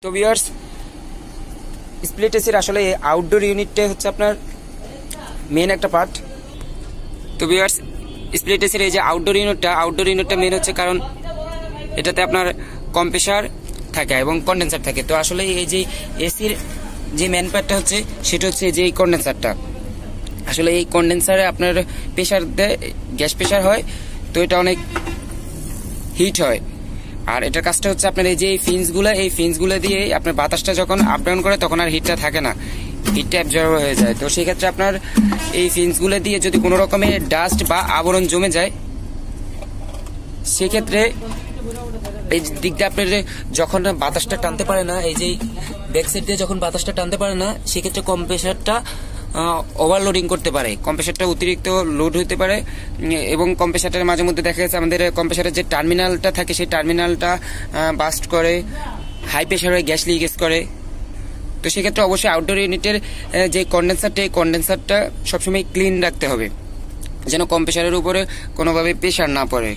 তো viewers, split এসির আসলে আউটডোর ইউনিটটাই হচ্ছে আপনার মেন একটা পার্ট। তো ভিউয়ার্স, স্প্লিট এসির এই যে আউটডোর ইউনিটটা মেন হচ্ছে কারণ এটাতে আপনার কম্প্রেসার থাকে এবং কন্ডেন্সার থাকে। তো আসলে এই যে এসির যে মেন পার্টটা হচ্ছে সেটা হচ্ছে যে এই কন্ডেন্সারটা। আসলে এই কন্ডেন্সারে আপনার প্রেশার দেয়, গ্যাস প্রেশার হয়, তো এটা অনেক হিট হয়। আর এটার কাজটা হচ্ছে আপনার এই যে এই ফিন্সগুলো দিয়ে আপনার বাতাসটা যখন আপ ডাউন করে তখন আর হিটটা থাকে না, হিটটা অ্যাবজর্ব হয়ে যায়। তো সেই ক্ষেত্রে আপনার এই ফিন্সগুলো দিয়ে যদি কোনো রকমের ডাস্ট বা আবরণ জমে যায়, সেক্ষেত্রে এই দিক দিয়ে আপনার যখন বাতাসটা টানতে পারে না, এই যে ব্যাক সাইড দিয়ে যখন বাতাসটা টানতে পারে না, সেক্ষেত্রে কম্প্রেসারটা ওভারলোডিং করতে পারে, কম্প্রেসারটা অতিরিক্ত লোড হতে পারে এবং কম্প্রেসারটার মাঝে মধ্যে দেখা গেছে আমাদের কম্প্রেসারের যে টার্মিনালটা থাকে সেই টার্মিনালটা বাস্ট করে, হাই প্রেশারে গ্যাস লিকেজ করে। তো সেক্ষেত্রে অবশ্যই আউটডোর ইউনিটের যে কন্ডেন্সারটা সবসময় ক্লিন রাখতে হবে, যেন কম্প্রেসারের উপরে কোনোভাবে প্রেশার না পড়ে।